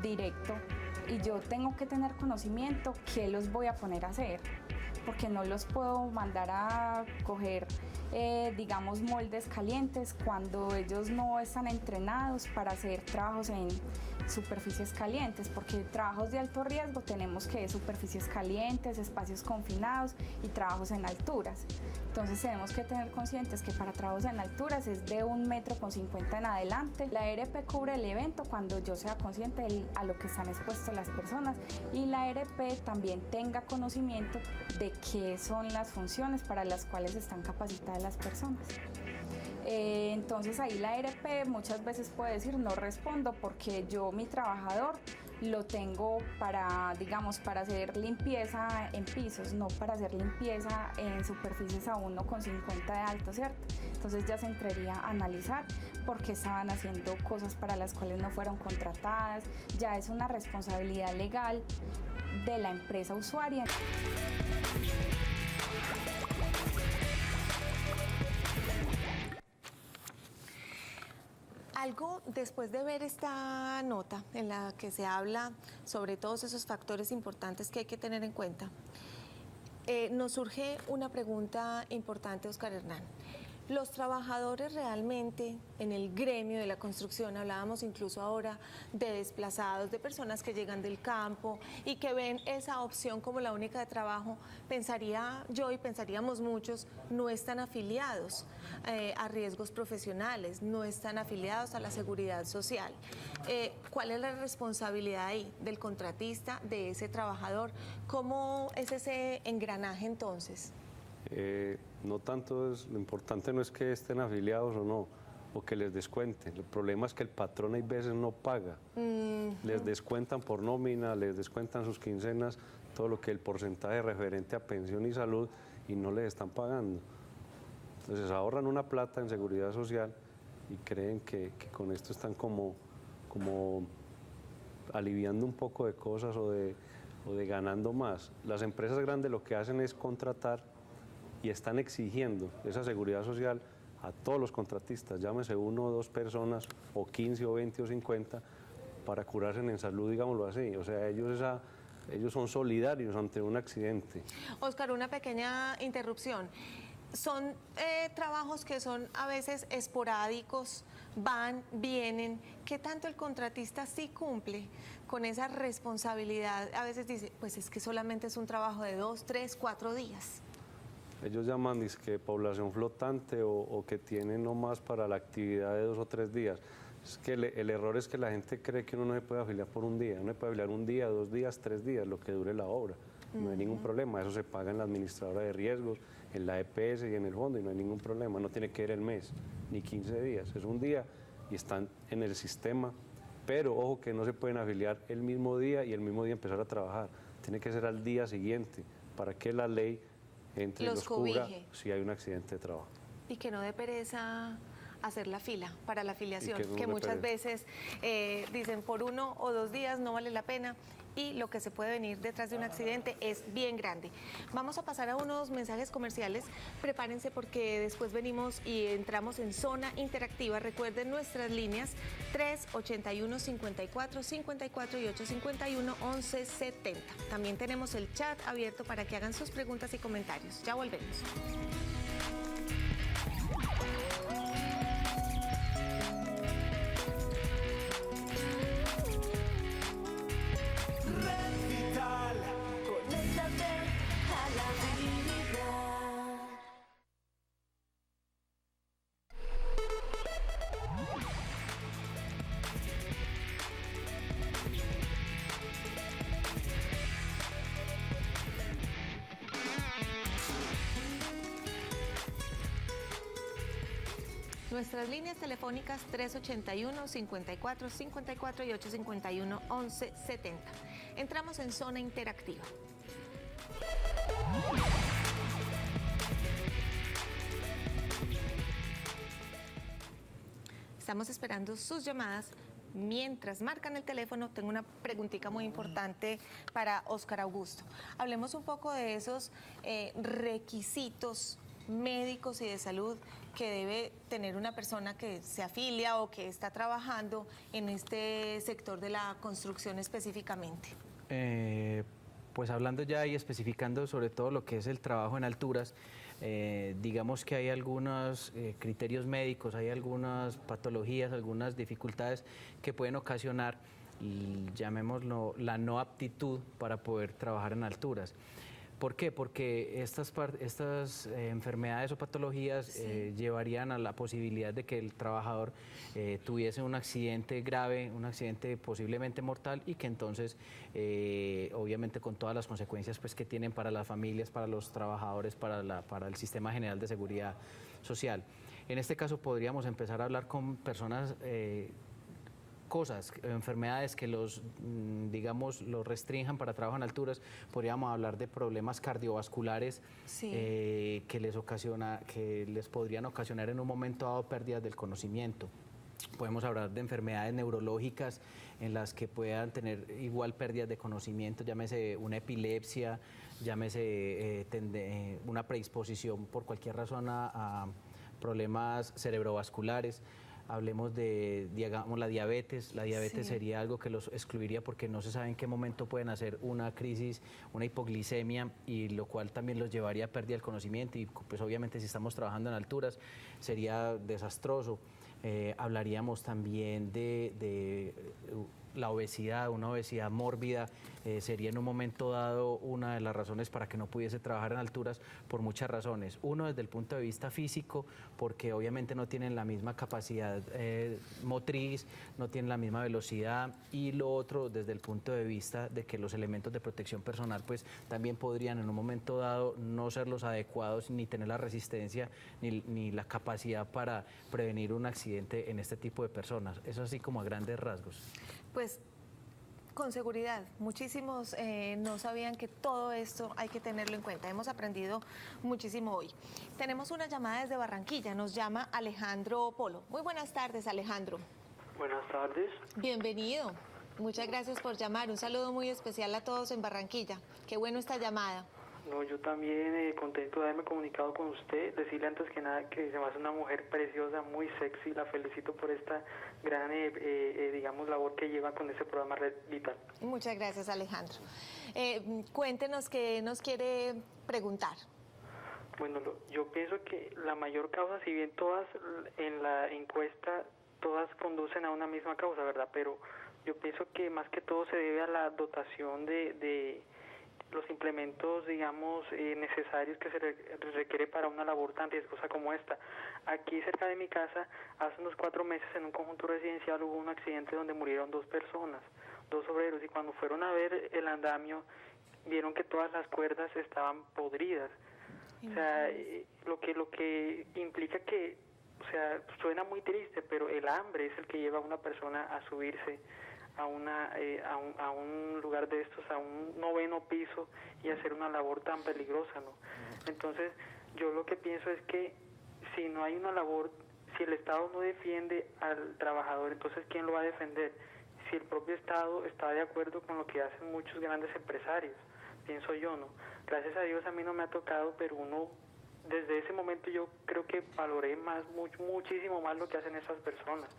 directo y yo tengo que tener conocimiento qué los voy a poner a hacer, porque no los puedo mandar a coger, digamos, moldes calientes cuando ellos no están entrenados para hacer trabajos en superficies calientes, porque trabajos de alto riesgo tenemos que superficies calientes, espacios confinados y trabajos en alturas. Entonces tenemos que tener conscientes que para trabajos en alturas es de 1,50 m en adelante. La ERP cubre el evento cuando yo sea consciente a lo que están expuestas las personas y la ERP también tenga conocimiento de qué son las funciones para las cuales están capacitadas las personas. Entonces ahí la ERP muchas veces puede decir no respondo porque yo mi trabajador lo tengo para, digamos, para hacer limpieza en pisos, no para hacer limpieza en superficies a 1,50 de alto, ¿cierto? Entonces ya se entraría a analizar por qué estaban haciendo cosas para las cuales no fueron contratadas, ya es una responsabilidad legal de la empresa usuaria. Algo después de ver esta nota en la que se habla sobre todos esos factores importantes que hay que tener en cuenta, nos surge una pregunta importante, Óscar Hernán. Los trabajadores realmente en el gremio de la construcción, hablábamos incluso ahora de desplazados, de personas que llegan del campo y que ven esa opción como la única de trabajo, pensaría yo y pensaríamos muchos, no están afiliados a riesgos profesionales, no están afiliados a la seguridad social. ¿Cuál es la responsabilidad ahí del contratista, de ese trabajador? ¿Cómo es ese engranaje entonces? No tanto es, lo importante no es que estén afiliados o no, o que les descuenten. El problema es que el patrón hay veces no paga. Les descuentan por nómina, les descuentan sus quincenas, todo lo que el porcentaje referente a pensión y salud, y no les están pagando. Entonces ahorran una plata en seguridad social y creen que con esto están como aliviando un poco de cosas o de ganando más. Las empresas grandes lo que hacen es contratar y están exigiendo esa seguridad social a todos los contratistas, llámese 1 o 2 personas, o 15 o 20 o 50, para curarse en salud, digámoslo así. O sea, ellos son solidarios ante un accidente. Óscar, una pequeña interrupción. Son trabajos que son a veces esporádicos, van, vienen. ¿Qué tanto el contratista sí cumple con esa responsabilidad? A veces dice, pues es que solamente es un trabajo de 2, 3, 4 días. Ellos llaman dizque población flotante o que tienen nomás para la actividad de 2 o 3 días. Es que el error es que la gente cree que uno no se puede afiliar por un día. Uno se puede afiliar 1 día, 2 días, 3 días, lo que dure la obra. No hay ningún problema. Eso se paga en la administradora de riesgos, en la EPS y en el fondo, y no hay ningún problema. No tiene que ir el mes, ni 15 días. Es 1 día y están en el sistema. Pero ojo que no se pueden afiliar el mismo día y el mismo día empezar a trabajar. Tiene que ser al día siguiente para que la ley entre los cubra si hay un accidente de trabajo. Y que no dé pereza hacer la fila para la afiliación, que muchas veces dicen por 1 o 2 días no vale la pena, y lo que se puede venir detrás de un accidente es bien grande. Vamos a pasar a unos mensajes comerciales. Prepárense porque después venimos y entramos en zona interactiva. Recuerden nuestras líneas 381-54-54 y 851-1170. También tenemos el chat abierto para que hagan sus preguntas y comentarios. Ya volvemos. Nuestras líneas telefónicas 381-54-54 y 851-1170. Entramos en zona interactiva. Estamos esperando sus llamadas. Mientras marcan el teléfono, tengo una preguntita muy importante para Óscar Augusto. Hablemos un poco de esos requisitos médicos y de salud que debe tener una persona que se afilia o que está trabajando en este sector de la construcción específicamente. Pues hablando ya y especificando sobre todo lo que es el trabajo en alturas, digamos que hay algunos criterios médicos, hay algunas patologías, algunas dificultades que pueden ocasionar, llamémoslo, la no aptitud para poder trabajar en alturas. ¿Por qué? Porque estas enfermedades o patologías llevarían a la posibilidad de que el trabajador tuviese un accidente grave, un accidente posiblemente mortal, y que entonces, obviamente con todas las consecuencias pues, que tienen para las familias, para los trabajadores, para el sistema general de seguridad social. En este caso podríamos empezar a hablar con personas enfermedades que los restrinjan para trabajo en alturas. Podríamos hablar de problemas cardiovasculares que les podrían ocasionar en un momento dado pérdidas del conocimiento. Podemos hablar de enfermedades neurológicas en las que puedan tener igual pérdidas de conocimiento, llámese una epilepsia, llámese una predisposición por cualquier razón a problemas cerebrovasculares. Hablemos de, digamos, la diabetes. La diabetes sería algo que los excluiría porque no se sabe en qué momento pueden hacer una crisis, una hipoglicemia, y lo cual también los llevaría a pérdida del conocimiento, y pues obviamente si estamos trabajando en alturas sería desastroso. Hablaríamos también de la obesidad, una obesidad mórbida, sería en un momento dado una de las razones para que no pudiese trabajar en alturas por muchas razones. Uno, desde el punto de vista físico, porque obviamente no tienen la misma capacidad motriz, no tienen la misma velocidad, y lo otro, desde el punto de vista de que los elementos de protección personal pues también podrían en un momento dado no ser los adecuados, ni tener la resistencia ni la capacidad para prevenir un accidente en este tipo de personas. Eso así como a grandes rasgos. Pues con seguridad, muchísimos no sabían que todo esto hay que tenerlo en cuenta. Hemos aprendido muchísimo hoy. Tenemos una llamada desde Barranquilla, nos llama Alejandro Polo. Muy buenas tardes, Alejandro. Buenas tardes. Bienvenido. Muchas gracias por llamar. Un saludo muy especial a todos en Barranquilla. Qué bueno esta llamada. No, yo también contento de haberme comunicado con usted. Decirle antes que nada que se me hace una mujer preciosa, muy sexy. La felicito por esta gran, digamos, labor que lleva con ese programa Red Vital. Muchas gracias, Alejandro. Cuéntenos qué nos quiere preguntar. Bueno, yo pienso que la mayor causa, si bien todas en la encuesta, todas conducen a una misma causa, ¿verdad? Pero yo pienso que más que todo se debe a la dotación de los implementos, digamos, necesarios que se requiere para una labor tan riesgosa como esta. Aquí cerca de mi casa, hace unos 4 meses en un conjunto residencial hubo un accidente donde murieron 2 personas, 2 obreros, y cuando fueron a ver el andamio, vieron que todas las cuerdas estaban podridas. O sea, lo que implica que, o sea, suena muy triste, pero el hambre es el que lleva a una persona a subirse a un lugar de estos, a un 9º piso, y hacer una labor tan peligrosa, ¿no? Entonces, yo lo que pienso es que si no hay una labor, si el Estado no defiende al trabajador, entonces ¿quién lo va a defender? Si el propio Estado está de acuerdo con lo que hacen muchos grandes empresarios, pienso yo, ¿no? Gracias a Dios a mí no me ha tocado, pero uno, desde ese momento yo creo que valoré muchísimo más lo que hacen esas personas.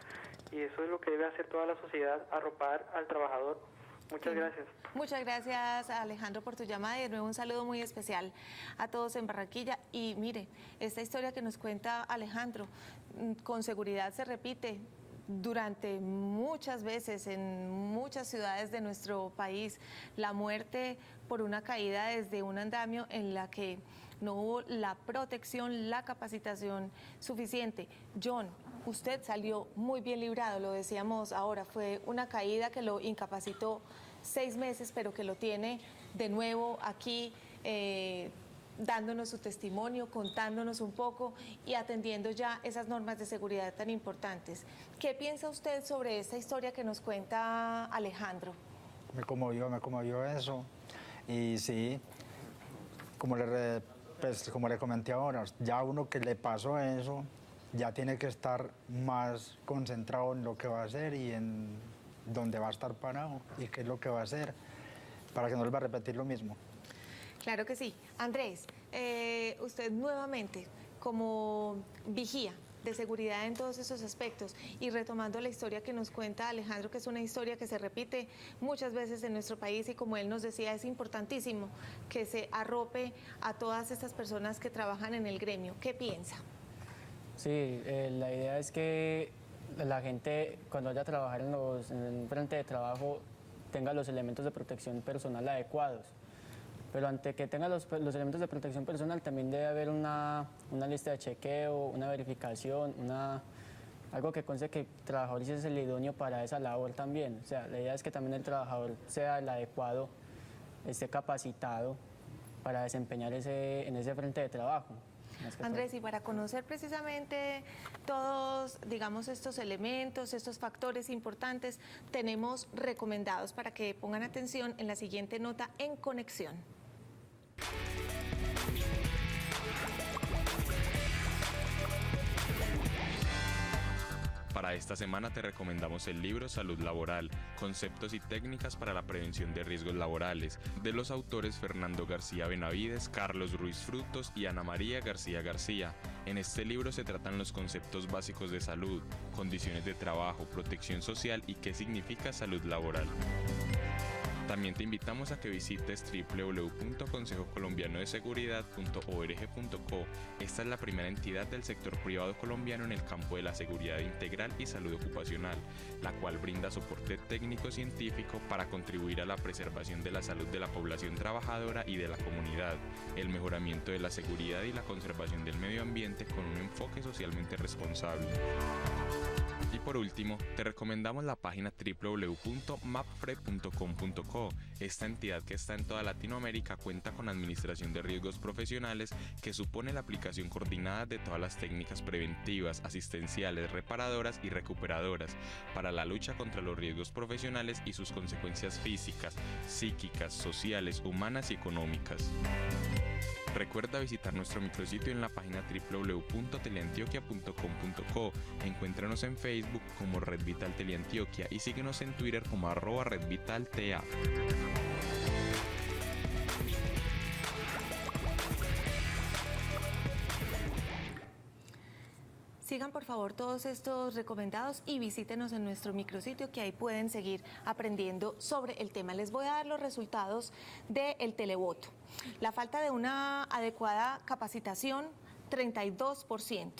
Y eso es lo que debe hacer toda la sociedad, arropar al trabajador. Muchas gracias. Muchas gracias, Alejandro, por tu llamada, y de nuevo un saludo muy especial a todos en Barranquilla. Y mire, esta historia que nos cuenta Alejandro, con seguridad se repite durante muchas veces en muchas ciudades de nuestro país, la muerte por una caída desde un andamio en la que no hubo la protección, la capacitación suficiente. John, usted salió muy bien librado, lo decíamos ahora, fue una caída que lo incapacitó 6 meses, pero que lo tiene de nuevo aquí dándonos su testimonio, contándonos un poco y atendiendo ya esas normas de seguridad tan importantes. ¿Qué piensa usted sobre esta historia que nos cuenta Alejandro? Me conmovió eso. Y sí, como le comenté ahora, ya uno que le pasó eso, ya tiene que estar más concentrado en lo que va a hacer y en dónde va a estar parado y qué es lo que va a hacer para que no vuelva a repetir lo mismo. Claro que sí. Andrés, usted nuevamente como vigía de seguridad en todos esos aspectos, y retomando la historia que nos cuenta Alejandro, que es una historia que se repite muchas veces en nuestro país, y como él nos decía, es importantísimo que se arrope a todas estas personas que trabajan en el gremio. ¿Qué piensa? Sí, la idea es que la gente cuando vaya a trabajar en el frente de trabajo tenga los elementos de protección personal adecuados. Pero ante que tenga los elementos de protección personal también debe haber una lista de chequeo, una verificación, algo que conste que el trabajador es el idóneo para esa labor también. O sea, la idea es que también el trabajador sea el adecuado, esté capacitado para desempeñar en ese frente de trabajo. Andrés, y para conocer precisamente todos, digamos, estos elementos, estos factores importantes, tenemos recomendados para que pongan atención en la siguiente nota en Conexión. Para esta semana te recomendamos el libro Salud Laboral, Conceptos y Técnicas para la Prevención de Riesgos Laborales, de los autores Fernando García Benavides, Carlos Ruiz Frutos y Ana María García García. En este libro se tratan los conceptos básicos de salud, condiciones de trabajo, protección social y qué significa salud laboral. También te invitamos a que visites www.consejocolombianodeseguridad.org.co. Esta es la primera entidad del sector privado colombiano en el campo de la seguridad integral y salud ocupacional, la cual brinda soporte técnico científico para contribuir a la preservación de la salud de la población trabajadora y de la comunidad, el mejoramiento de la seguridad y la conservación del medio ambiente con un enfoque socialmente responsable. Y por último, te recomendamos la página www.mapfre.com.co. Esta entidad, que está en toda Latinoamérica, cuenta con administración de riesgos profesionales, que supone la aplicación coordinada de todas las técnicas preventivas, asistenciales, reparadoras y recuperadoras para la lucha contra los riesgos profesionales y sus consecuencias físicas, psíquicas, sociales, humanas y económicas. Recuerda visitar nuestro micrositio en la página www.teleantioquia.com.co. Encuéntranos en Facebook como Red Vital Teleantioquia y síguenos en Twitter como @RedVitalTA. Sigan por favor todos estos recomendados y visítenos en nuestro micrositio, que ahí pueden seguir aprendiendo sobre el tema. Les voy a dar los resultados del televoto. La falta de una adecuada capacitación, 32%.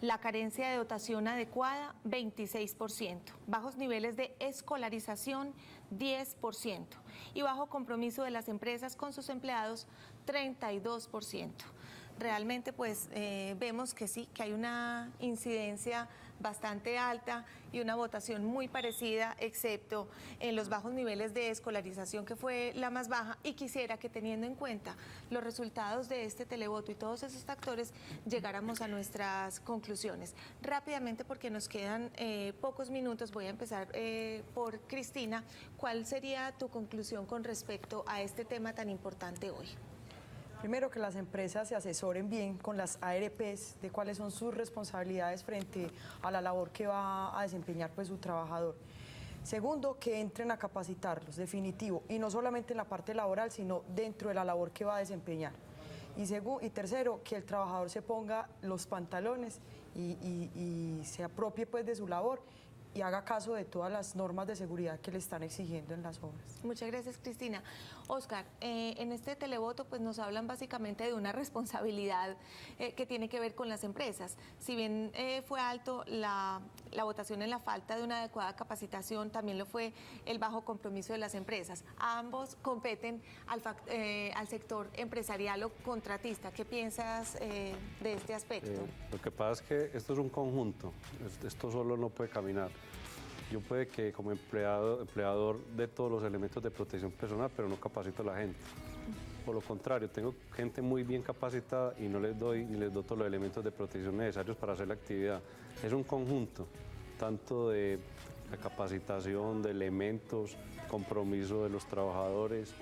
La carencia de dotación adecuada, 26%. Bajos niveles de escolarización, 10%. Y bajo compromiso de las empresas con sus empleados, 32%. Realmente pues vemos que sí, que hay una incidencia bastante alta y una votación muy parecida, excepto en los bajos niveles de escolarización, que fue la más baja, y quisiera que, teniendo en cuenta los resultados de este televoto y todos esos factores, llegáramos a nuestras conclusiones. Rápidamente, porque nos quedan pocos minutos, voy a empezar por Cristina. ¿Cuál sería tu conclusión con respecto a este tema tan importante hoy? Primero, que las empresas se asesoren bien con las ARPs de cuáles son sus responsabilidades frente a la labor que va a desempeñar pues su trabajador. Segundo, que entren a capacitarlos, definitivo, y no solamente en la parte laboral, sino dentro de la labor que va a desempeñar. Y tercero, que el trabajador se ponga los pantalones y se apropie pues de su labor y haga caso de todas las normas de seguridad que le están exigiendo en las obras. Muchas gracias, Cristina. Oscar, en este televoto pues nos hablan básicamente de una responsabilidad que tiene que ver con las empresas. Si bien fue alto la votación en la falta de una adecuada capacitación, también lo fue el bajo compromiso de las empresas. Ambos competen al sector empresarial o contratista. ¿Qué piensas de este aspecto? Lo que pasa es que esto es un conjunto, esto solo no puede caminar. Yo puede que como empleador de todos los elementos de protección personal, pero no capacito a la gente. Por lo contrario, tengo gente muy bien capacitada y no les doy ni les doto los elementos de protección necesarios para hacer la actividad. Es un conjunto, tanto de la capacitación, de elementos, compromiso de los trabajadores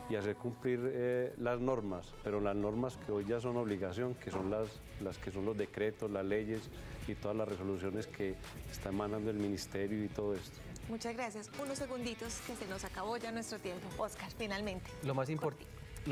y hacer cumplir las normas, pero las normas que hoy ya son obligación, que son las que son los decretos, las leyes y todas las resoluciones que está emanando el ministerio y todo esto. Muchas gracias. Unos segunditos, que se nos acabó ya nuestro tiempo. Oscar, finalmente. Lo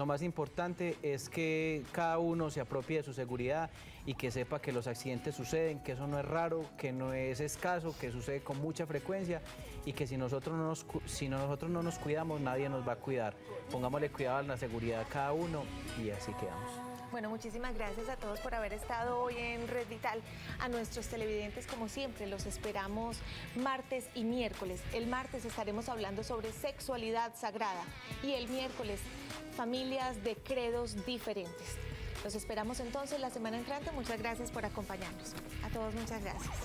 más importante es que cada uno se apropie de su seguridad y que sepa que los accidentes suceden, que eso no es raro, que no es escaso, que sucede con mucha frecuencia y que si nosotros no nos cuidamos, nadie nos va a cuidar. Pongámosle cuidado a la seguridad a cada uno y así quedamos. Bueno, muchísimas gracias a todos por haber estado hoy en Red Vital. A nuestros televidentes, como siempre, los esperamos martes y miércoles. El martes estaremos hablando sobre sexualidad sagrada y el miércoles, familias de credos diferentes. Los esperamos entonces la semana entrante. Muchas gracias por acompañarnos. A todos, muchas gracias.